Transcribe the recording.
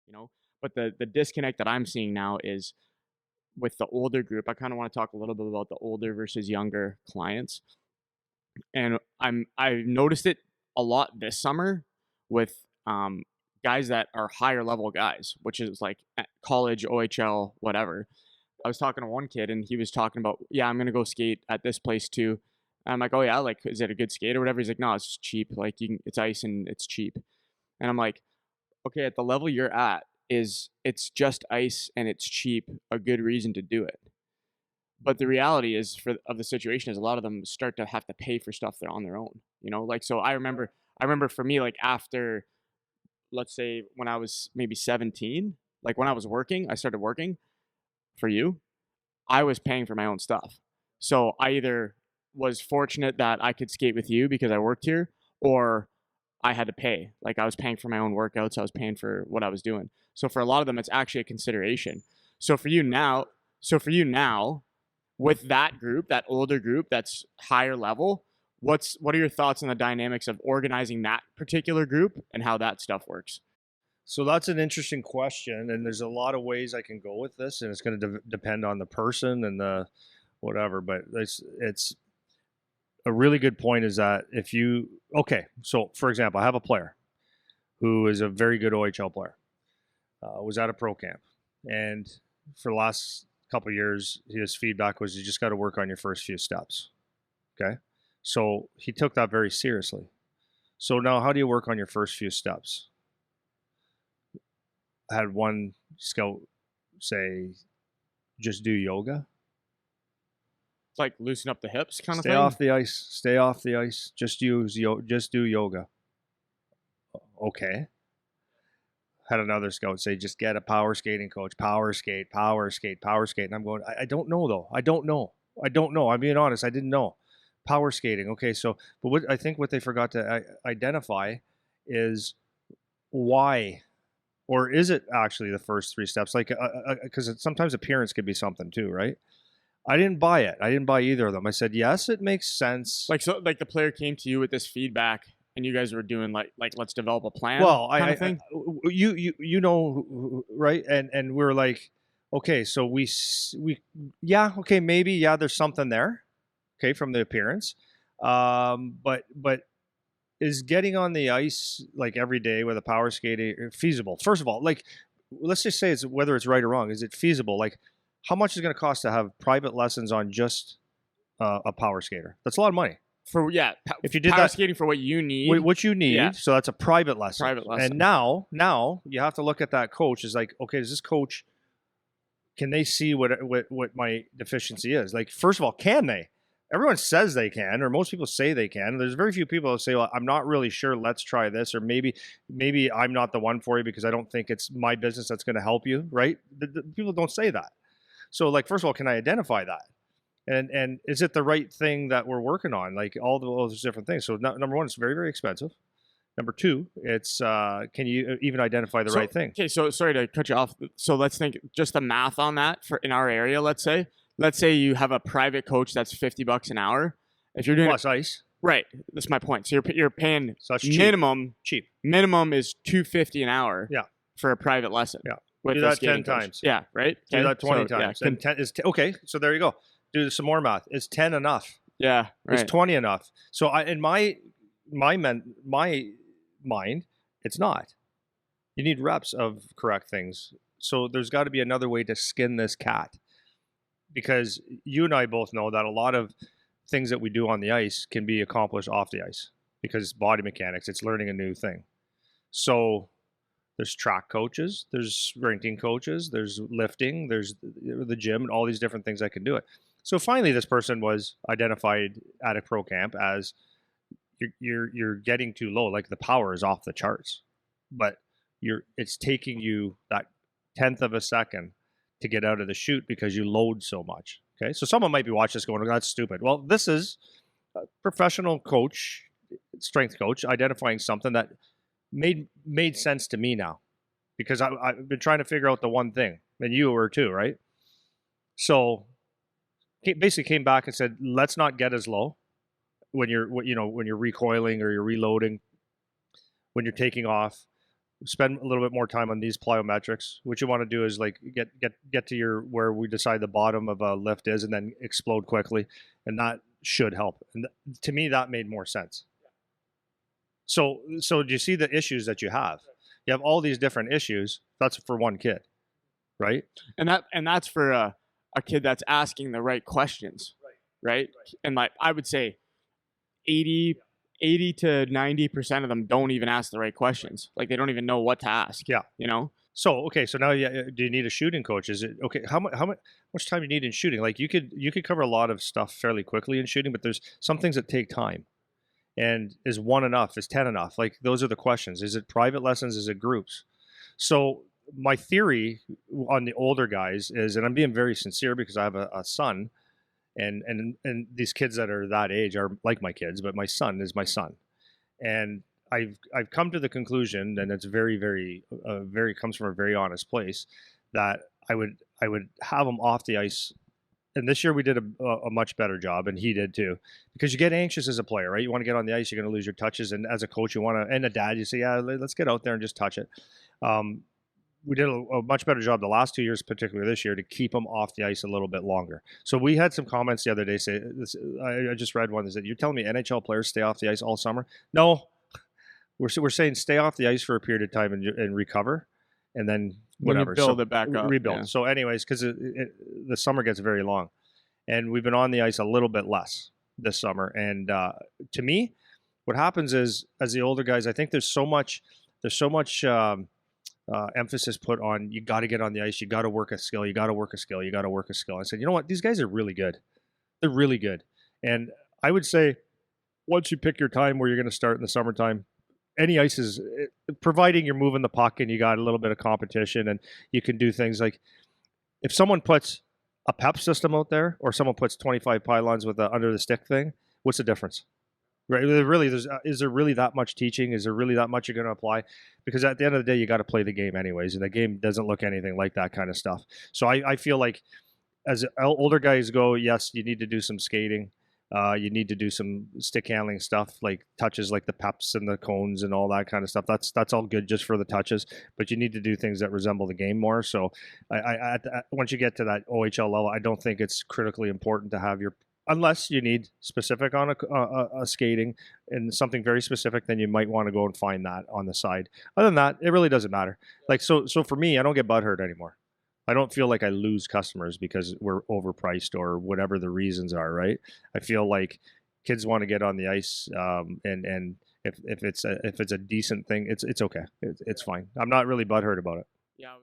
you know. But the disconnect that I'm seeing now is with the older group. I kind of want to talk a little bit about the older versus younger clients, and I've noticed it a lot this summer with guys that are higher level guys, which is like at college, OHL, whatever. I was talking to one kid and he was talking about, yeah, I'm gonna go skate at this place too. And I'm like, oh yeah, like is it a good skate or whatever? He's like, no, it's just cheap. Like you can, it's ice and it's cheap. And I'm like, okay, at the level you're at, is it's just ice and it's cheap a good reason to do it? But the reality is for of the situation is a lot of them start to have to pay for stuff they're on their own. You know, like so I remember for me, like after let's say when I was maybe 17, like when I was working, I started working for you, I was paying for my own stuff. So I either was fortunate that I could skate with you because I worked here, or I had to pay. Like I was paying for my own workouts, I was paying for what I was doing. So for a lot of them, it's actually a consideration. So for you now, so for you now, with that group, that older group, that's higher level, what are your thoughts on the dynamics of organizing that particular group and how that stuff works? So that's an interesting question, and there's a lot of ways I can go with this, and it's going to depend on the person and the whatever. But it's a really good point. Is that if you okay? So for example, I have a player who is a very good OHL player. Was at a pro camp, and for the last couple of years, his feedback was you just got to work on your first few steps. Okay, so he took that very seriously. So now, how do you work on your first few steps? I had one scout say, just do yoga. It's like loosen up the hips kind of Stay thing. off the ice. Stay off the ice. Just do yoga. Okay. Had another scout say, just get a power skating coach. Power skate, power skate, power skate. And I'm going, I don't know though. I don't know. I'm being honest. I didn't know. Power skating. Okay. So, but what I think what they forgot to identify is why, or is it actually the first three steps? Like, because sometimes appearance could be something too, right? I didn't buy it. I didn't buy either of them. I said, yes, it makes sense. Like so, like the player came to you with this feedback, and you guys were doing like let's develop a plan Well, kind of thing. you know, right? And we're like, okay, so yeah, okay, maybe yeah, there's something there, okay, from the appearance, but is getting on the ice like every day with a power skater feasible? First of all, like, let's just say it's whether it's right or wrong. Is it feasible? Like, how much is it going to cost to have private lessons on just a power skater? That's a lot of money. For yeah, If you did power that, skating for what you need. what you need, Yeah. so that's a private lesson. Private lesson. And now you have to look at that coach is like, okay, does this coach, can they see what my deficiency is? Like, first of all, can they? Everyone says they can, or most people say they can. There's very few people that say, well, I'm not really sure, let's try this, or maybe I'm not the one for you because I don't think it's my business that's going to help you, right? The people don't say that. So, like, first of all, can I identify that? And is it the right thing that we're working on? Like all those different things. So number one, it's very, very expensive. Number two, it's can you even identify the right thing? Okay, so sorry to cut you off. So let's think just the math on that for in our area. Let's say you have a private coach that's $50 an hour. If you're doing Plus ice, right, that's my point. So you're paying so that's cheap. Cheap. Minimum is $250 an hour. Yeah. For a private lesson. Yeah. With Do a that skating 10 coach. times. Yeah. Right. Do that 20 So, times. Yeah, And 10 is okay. So there you go. Do some more math. Is 10 enough? yeah. Right. Is 20 enough? So in my mind, it's not. You need reps of correct things. So there's got to be another way to skin this cat, because you and I both know that a lot of things that we do on the ice can be accomplished off the ice because it's body mechanics. It's learning a new thing. So there's track coaches, there's sprinting coaches, there's lifting, there's the gym, and all these different things that can do it. So finally, this person was identified at a pro camp as you're getting too low. Like the power is off the charts, but it's taking you that tenth of a second to get out of the chute because you load so much. Okay, so someone might be watching this going, "Oh, that's stupid." Well, this is a professional coach, strength coach, identifying something that made sense to me now, because I've been trying to figure out the one thing, and you were too, right? So basically came back and said, let's not get as low when you're recoiling or you're reloading, when you're taking off. spend a little bit more time on these plyometrics. What you want to do is like get to your where we decide the bottom of a lift is, and then explode quickly, and that should help. And to me, that made more sense. So do you see the issues that you have? You have all these different issues. That's for one kid, right? And that's for a kid that's asking the right questions, right? And like I would say 80 to 90% of them don't even ask the right questions. Like they don't even know what to ask. Yeah. You know? So okay, so now do you need a shooting coach? Is it okay? How much time you need in shooting? Like you could cover a lot of stuff fairly quickly in shooting, but there's some things that take time. And is one enough? Is 10 enough? Like those are the questions. Is it private lessons? Is it groups? So my theory on the older guys is, and I'm being very sincere because I have a son, and these kids that are that age are like my kids, but my son is my son, and I've come to the conclusion, and it's very comes from a very honest place, that I would have him off the ice. And this year we did a much better job, and he did too, because you get anxious as a player, right? You want to get on the ice, you're going to lose your touches, and as a coach, you want to, and a dad, you say, yeah, let's get out there and just touch it. We did a much better job the last 2 years, particularly this year, to keep them off the ice a little bit longer. So we had some comments the other day say, I just read one that said, "You're telling me NHL players stay off the ice all summer?" No, we're saying stay off the ice for a period of time and recover, and then whatever, build it back up. rebuild. Yeah. So, anyways, because the summer gets very long, and we've been on the ice a little bit less this summer. And to me, what happens is, as the older guys, I think there's so much emphasis put on, you got to get on the ice, you got to work a skill, you got to work a skill, you got to work a skill. I said, you know what? These guys are really good. They're really good. And I would say, once you pick your time where you're going to start in the summertime, any ice is, providing you're moving the puck and you got a little bit of competition and you can do things like, if someone puts a PEP system out there or someone puts 25 pylons with a under the stick thing, what's the difference? Right? Really, is there really that much teaching? Is there really that much you're going to apply? Because at the end of the day, you got to play the game anyways, and the game doesn't look anything like that kind of stuff. So I feel like as older guys go, yes, you need to do some skating. You need to do some stick handling stuff, like touches like the peps and the cones and all that kind of stuff. That's all good just for the touches, but you need to do things that resemble the game more. So once you get to that OHL level, I don't think it's critically important to have your, unless you need specific on a skating and something very specific, then you might want to go and find that on the side. Other than that, it really doesn't matter. Like, so for me, I don't get butthurt anymore. I don't feel like I lose customers because we're overpriced or whatever the reasons are, right? I feel like kids want to get on the ice, and if it's a decent thing, it's okay. It's fine. I'm not really butthurt about it. Yeah.